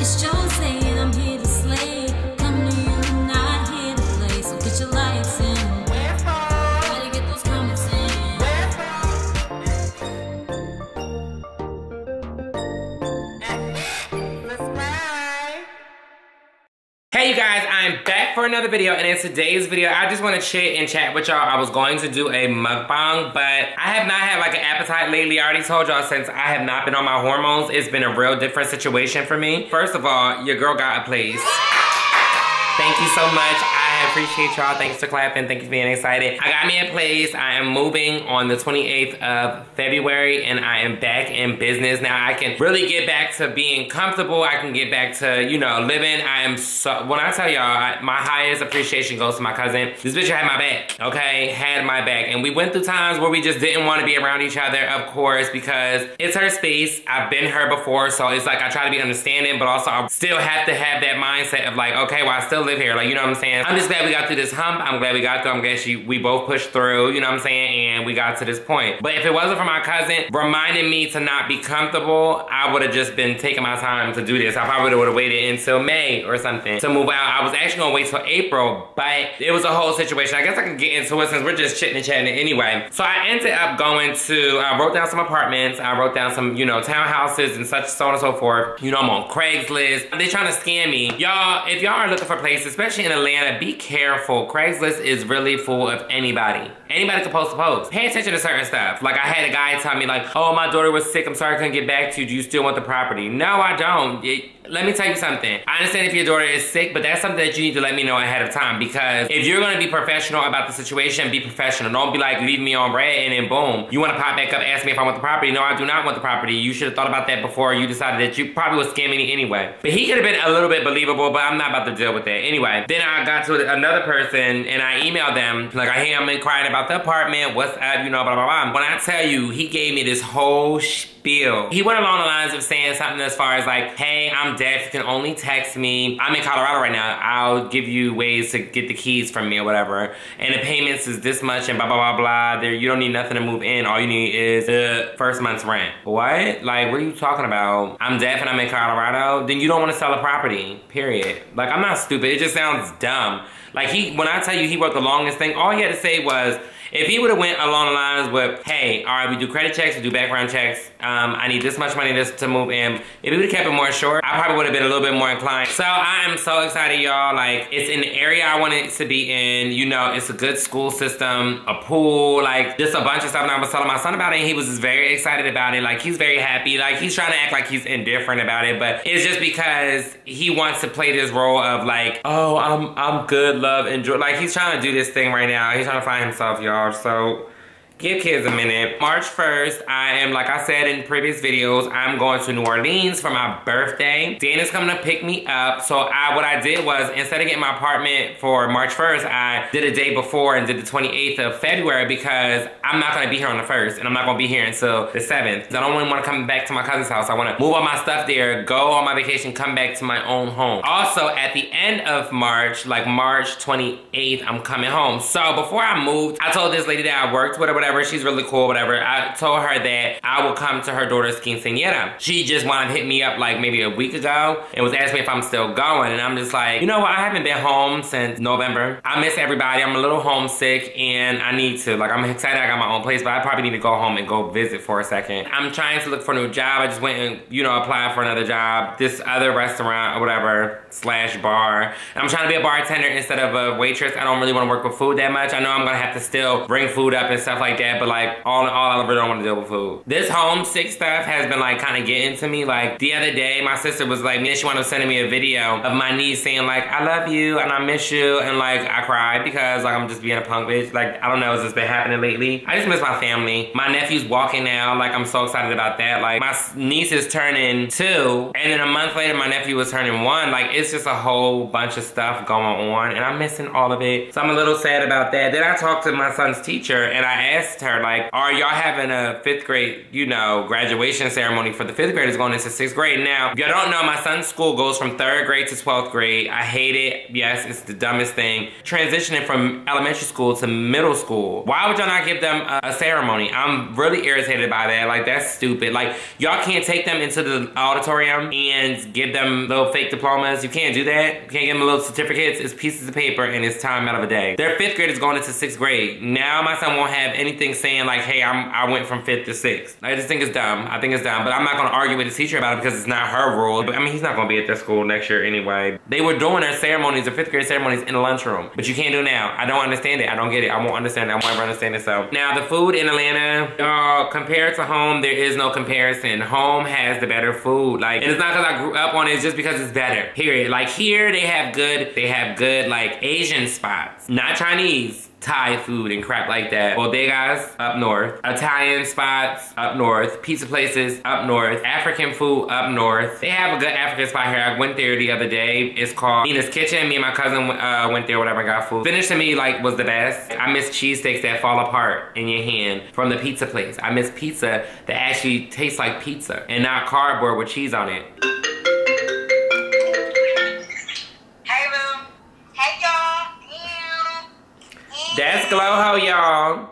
It's Jose and I'm here to slay. Come to you, not here to play. So get your likes in. Gotta get those comments in. Hey you guys, I'm back for another video, and in today's video, I just want to chit and chat with y'all. I was going to do a mukbang, but I have not had like an appetite lately. I already told y'all since I have not been on my hormones, it's been a real different situation for me. First of all, your girl got a place. Thank you so much. I appreciate y'all. Thanks for clapping. Thank you for being excited. I got me a place. I am moving on the 28th of February, and I am back in business. Now I can really get back to being comfortable. I can get back to, you know, living. I am so, when I tell y'all, my highest appreciation goes to my cousin. This bitch had my back, okay? Had my back. And we went through times where we just didn't want to be around each other, of course, because it's her space. I've been her before, so it's like I try to be understanding, but also I still have to have that mindset of like, okay, well, I still live here. Like, you know what I'm saying? I'm just glad we got through this hump. I'm glad we got through. I'm glad we both pushed through, you know what I'm saying? And we got to this point. But if it wasn't for my cousin reminding me to not be comfortable, I would have just been taking my time to do this. I probably would have waited until May or something to move out. I was actually gonna wait till April, but it was a whole situation. I guess I can get into it since we're just chitting and chatting anyway. So I ended up going to, I wrote down some apartments. I wrote down some, you know, townhouses and such, so on and so forth. You know, I'm on Craigslist. They trying to scam me. Y'all, if y'all are looking for places, especially in Atlanta, be careful. Craigslist is really full of anybody. Anybody can post a post. Pay attention to certain stuff. Like I had a guy tell me like, oh, my daughter was sick. I'm sorry I couldn't get back to you. Do you still want the property? No, I don't. Let me tell you something. I understand if your daughter is sick, but that's something that you need to let me know ahead of time, because if you're gonna be professional about the situation, be professional. Don't be like, leave me on red and then boom. You wanna pop back up, ask me if I want the property. No, I do not want the property. You should have thought about that before you decided that you probably was scamming me anyway. But he could have been a little bit believable, but I'm not about to deal with that. Anyway, then I got to another person and I emailed them, like, hey, I'm inquiring about the apartment. What's up, you know, blah, blah, blah. When I tell you, he gave me this whole spiel. He went along the lines of saying something as far as like, hey, I'm deaf, you can only text me. I'm in Colorado right now. I'll give you ways to get the keys from me or whatever. And the payments is this much and blah, blah, blah, blah. You don't need nothing to move in. All you need is the first month's rent. What? Like, what are you talking about? I'm deaf and I'm in Colorado? Then you don't want to sell a property, period. Like, I'm not stupid. It just sounds dumb. Like, when I tell you he wrote the longest thing, all he had to say was, if he would have went along the lines with, hey, all right, we do credit checks, we do background checks, I need this much money to move in. If he would have kept it more short, I probably would have been a little bit more inclined. So I am so excited, y'all. Like, it's in the area I want it to be in. You know, it's a good school system, a pool, like, just a bunch of stuff. And I was telling my son about it, and he was just very excited about it. Like, he's very happy. Like, he's trying to act like he's indifferent about it, but it's just because he wants to play this role of like, oh, I'm good, love, enjoy. Like, he's trying to do this thing right now. He's trying to find himself, y'all. So give kids a minute. March 1st, I am, like I said in previous videos, I'm going to New Orleans for my birthday. Dana's coming to pick me up. So what I did was, instead of getting my apartment for March 1st, I did a day before and did the 28th of February, because I'm not gonna be here on the 1st, and I'm not gonna be here until the 7th. I don't really wanna come back to my cousin's house. I wanna move all my stuff there, go on my vacation, come back to my own home. Also, at the end of March, like March 28th, I'm coming home. So before I moved, I told this lady that I worked with or whatever, she's really cool, whatever. I told her that I will come to her daughter's quinceañera. She just wanted to hit me up like maybe a week ago and was asking me if I'm still going. And I'm just like, you know what? I haven't been home since November. I miss everybody. I'm a little homesick and I need to. Like, I'm excited I got my own place, but I probably need to go home and go visit for a second. I'm trying to look for a new job. I just went and, you know, applied for another job. This other restaurant or whatever, / bar. And I'm trying to be a bartender instead of a waitress. I don't really want to work with food that much. I know I'm gonna have to still bring food up and stuff like that, but like, all in all, I really don't want to deal with food. This homesick stuff has been like kind of getting to me. Like, the other day, my sister was like, she wanted to send me a video of my niece saying like, I love you and I miss you, and like, I cried because like, I'm just being a punk bitch. Like, I don't know, has this been happening lately? I just miss my family. My nephew's walking now. Like, I'm so excited about that. Like, my niece is turning 2, and then a month later, my nephew was turning 1. Like, it's just a whole bunch of stuff going on, and I'm missing all of it. So I'm a little sad about that. Then I talked to my son's teacher, and I asked asked her, like, are y'all having a 5th grade, you know, graduation ceremony for the 5th graders going into 6th grade? Now, if y'all don't know, my son's school goes from 3rd grade to 12th grade. I hate it. Yes, it's the dumbest thing. Transitioning from elementary school to middle school. Why would y'all not give them a ceremony? I'm really irritated by that. Like, that's stupid. Like, y'all can't take them into the auditorium and give them little fake diplomas. You can't do that. You can't give them little certificates. It's pieces of paper and it's time out of a day. Their 5th grade is going into 6th grade. Now my son won't have anything saying like, hey, I went from 5th to 6th. I just think it's dumb. I think it's dumb. But I'm not gonna argue with the teacher about it because it's not her rule. But I mean, he's not gonna be at their school next year anyway. They were doing their ceremonies, their 5th grade ceremonies in the lunchroom. But you can't do it now. I don't understand it. I don't get it. I won't understand it. I won't ever understand it. So now the food in Atlanta, compared to home, there is no comparison. Home has the better food. Like, and it's not because I grew up on it, it's just because it's better. Period. Like here they have good like Asian spots. Not Chinese. Thai food and crap like that. Bodegas up north. Italian spots up north. Pizza places up north. African food up north. They have a good African spot here. I went there the other day. It's called Nina's Kitchen. Me and my cousin went there whenever I got food. Finish to me like was the best. I miss cheesesteaks that fall apart in your hand from the pizza place. I miss pizza that actually tastes like pizza and not cardboard with cheese on it. That's Glow-Ho, y'all.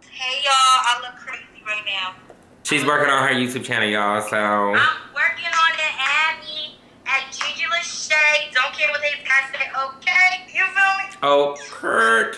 Hey, y'all. I look crazy right now. She's working on her YouTube channel, y'all, so. I'm working on it, Abby, at Gigi Lachey. Don't care what they guys say, okay? You feel me? Oh, Kurt.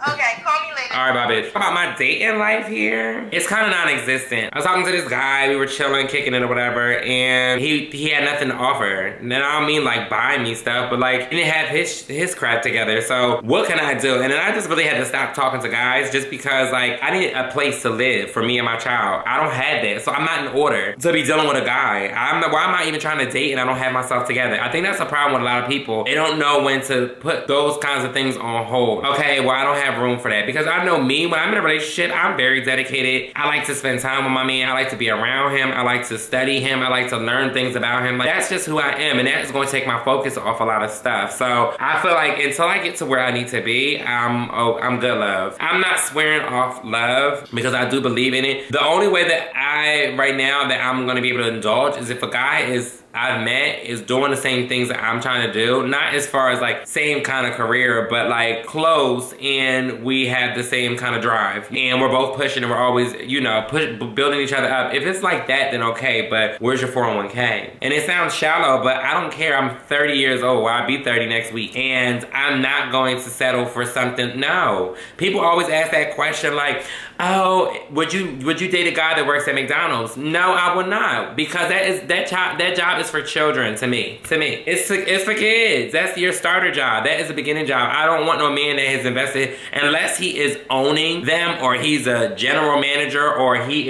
Okay, call me later. Alright, bye, bitch. About my dating life here, it's kind of non-existent. I was talking to this guy, we were chilling, kicking it or whatever, and he had nothing to offer. And I don't mean like buying me stuff, but like he didn't have his crap together. So what can I do? And then I just really had to stop talking to guys just because like I need a place to live for me and my child. I don't have that, so I'm not in order to be dealing with a guy. Why am I even trying to date and I don't have myself together? I think that's a problem with a lot of people. They don't know when to put those kinds of things on hold. Okay, well I don't have room for that because I know me, when I'm in a relationship, I'm very dedicated. I like to spend time with my man. I like to be around him. I like to study him. I like to learn things about him. Like that's just who I am, and that's going to take my focus off a lot of stuff. So I feel like until I get to where I need to be, I'm good love. I'm not swearing off love because I do believe in it. The only way that right now that I'm going to be able to indulge is if a guy I've met is doing the same things that I'm trying to do. Not as far as like same kind of career, but like close, and we have the same kind of drive. And we're both pushing and we're always, you know, building each other up. If it's like that, then okay, but where's your 401k? And it sounds shallow, but I don't care. I'm 30 years old. Well, I'll be 30 next week. And I'm not going to settle for something. No. People always ask that question like, oh, would you date a guy that works at McDonald's? No, I would not, because that job is for children. To me, it's for kids. That's your starter job. That is a beginning job. I don't want no man that has invested unless he is owning them or he's a general manager or he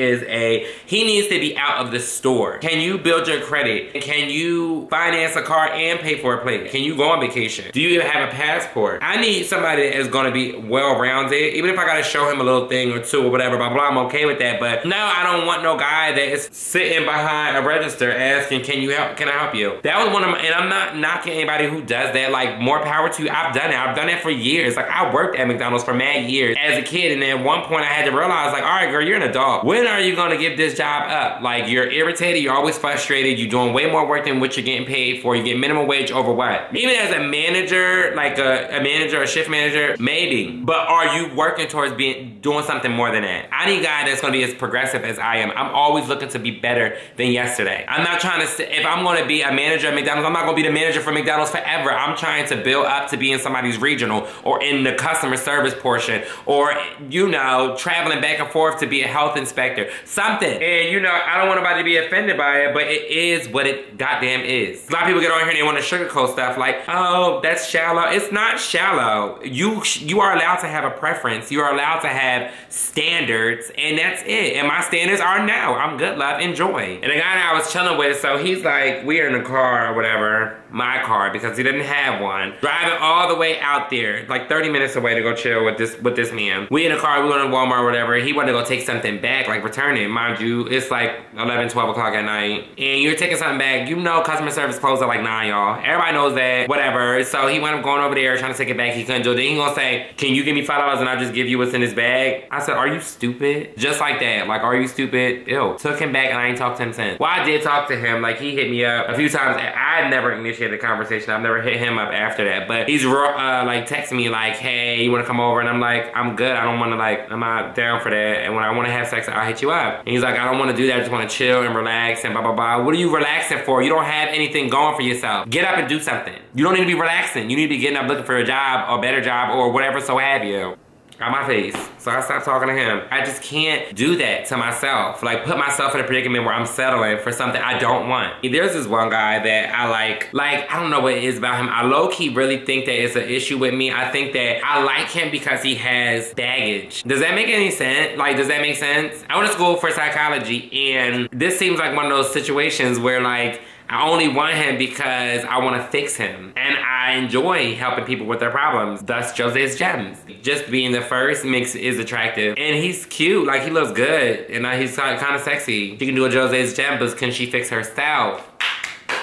needs to be out of the store. Can you build your credit? Can you finance a car and pay for a plate? Can you go on vacation? Do you even have a passport? I need somebody that is going to be well-rounded. Even if I got to show him a little thing or two or whatever, blah, blah, I'm okay with that. But no, I don't want no guy that is sitting behind a register asking, can I help you? That was one of my, and I'm not knocking anybody who does that. Like, more power to you. I've done it. I've done it for years. Like, I worked at McDonald's for mad years as a kid, and then at one point I had to realize, like, all right, girl, you're an adult. When are you going to give this job up? Like, you're irritated, you're always frustrated, you're doing way more work than what you're getting paid for. You get minimum wage over what? Even as a manager, like a manager, a shift manager, maybe. But are you working towards doing something more than that? I need a guy that's going to be as progressive as I am. I'm always looking to be better than yesterday. I'm not trying to, if I'm going to be a manager at McDonald's, I'm not going to be the manager for McDonald's forever. I'm trying to build up to be in somebody's regional or in the customer service portion or, you know, traveling back and forth to be a health inspector. Something. And, you know, I don't want nobody to be offended by it, but it is what it goddamn is. A lot of people get on here and they want to sugarcoat stuff like, oh, that's shallow. It's not shallow. You are allowed to have a preference. You are allowed to have standards, and that's it. And my standards are now. I'm good, love, enjoy. And the guy that I was chilling with, so he's like, we are in the car or whatever, my car, because he didn't have one. Driving all the way out there, like 30 minutes away to go chill with this man. We in the car, we went to Walmart or whatever. He wanted to go take something back, like return it. Mind you, it's like 11, 12 o'clock at night. And you're taking something back. You know customer service closed at like 9, y'all. Everybody knows that, whatever. So he wound up going over there trying to take it back. He couldn't do it. Then he gonna say, can you give me $5 and I'll just give you what's in this bag? leg. I said, are you stupid? Just like that. Like, are you stupid? Ew. Took him back and I ain't talked to him since. Well, I did talk to him. Like, he hit me up a few times. I never initiated a conversation. I've never hit him up after that. But he's like texting me like, hey, you wanna come over? And I'm like, I'm good. I don't wanna like, I'm not down for that. And when I wanna have sex, I'll hit you up. And he's like, I don't wanna do that. I just wanna chill and relax and blah, blah, blah. What are you relaxing for? You don't have anything going for yourself. Get up and do something. You don't need to be relaxing. You need to be getting up looking for a job or a better job or whatever so have you. Got my face. So I stopped talking to him. I just can't do that to myself. Like, put myself in a predicament where I'm settling for something I don't want. There's this one guy that I like, I don't know what it is about him. I low-key really think that it's an issue with me. I think that I like him because he has baggage. Does that make any sense? Like, does that make sense? I went to school for psychology, and this seems like one of those situations where, like, I only want him because I want to fix him. And I enjoy helping people with their problems. Thus, JHOZAESGEMS. Just being the first is attractive. And he's cute. Like, he looks good. And he's kind of sexy. She can do a JHOZAESGEM, but can she fix herself?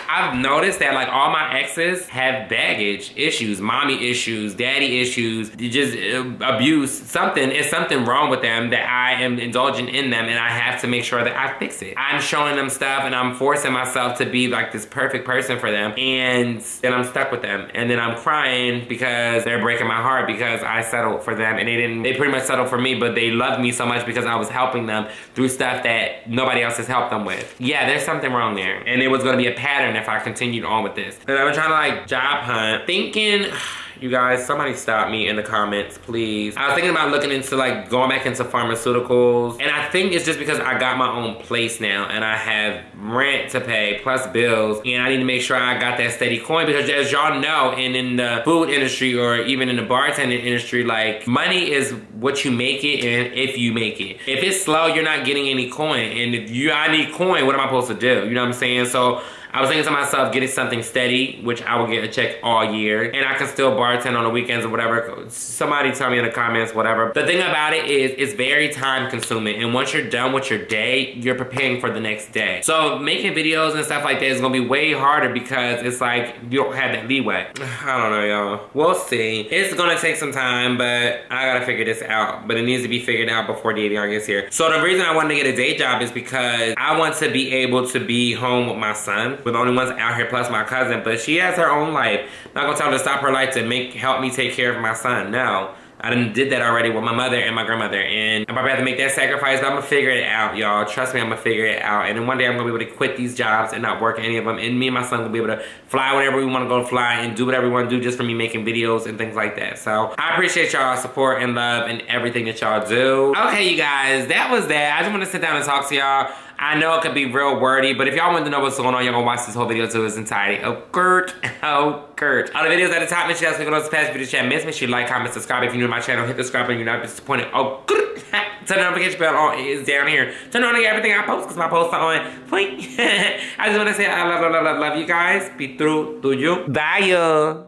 I've noticed that like all my exes have baggage issues, mommy issues, daddy issues, just abuse, something. It's something wrong with them that I am indulging in them and I have to make sure that I fix it. I'm showing them stuff and I'm forcing myself to be like this perfect person for them, and then I'm stuck with them. And then I'm crying because they're breaking my heart because I settled for them and they pretty much settled for me, but they loved me so much because I was helping them through stuff that nobody else has helped them with. Yeah, there's something wrong there. And it was gonna be a pattern if I continued on with this. And I've been trying to like job hunt, thinking, you guys, somebody stop me in the comments, please. I was thinking about looking into like going back into pharmaceuticals. And I think it's just because I got my own place now and I have rent to pay plus bills. And I need to make sure I got that steady coin because as y'all know, and in the food industry or even in the bartending industry, like money is what you make it and if you make it. If it's slow, you're not getting any coin. And if I need coin, what am I supposed to do? You know what I'm saying? So I was thinking to myself, getting something steady, which I will get a check all year, and I can still bartend on the weekends or whatever. Somebody tell me in the comments, whatever. The thing about it is, it's very time consuming, and once you're done with your day, you're preparing for the next day. So making videos and stuff like that is gonna be way harder because it's like, you don't have that leeway. I don't know, y'all. We'll see. It's gonna take some time, but I gotta figure this out. But it needs to be figured out before Davion gets here. So the reason I wanted to get a day job is because I want to be able to be home with my son. We're the only ones out here plus my cousin, but she has her own life. I'm not gonna tell her to stop her life to help me take care of my son. No. I did that already with my mother and my grandmother, and I'm probably have to make that sacrifice, but I'm gonna figure it out, y'all. Trust me, I'm gonna figure it out. And then one day I'm gonna be able to quit these jobs and not work any of them, and me and my son will be able to fly whenever we wanna go fly and do whatever we wanna do just for me making videos and things like that. So I appreciate y'all's support and love and everything that y'all do. Okay, you guys, that was that. I just wanna sit down and talk to y'all. I know it could be real wordy, but if y'all want to know what's going on, y'all gonna watch this whole video to its entirety. Oh, Kurt. All the videos at the top, make sure y'all click on those past videos chat. Make sure you like, comment, subscribe. If you're new to my channel, hit the subscribe button. You're not disappointed. Oh, Kurt. Turn the notification bell on. It's down here. Turn on to get everything I post because my posts are on. I just want to say I love you guys. Be through to you. Bye, y'all.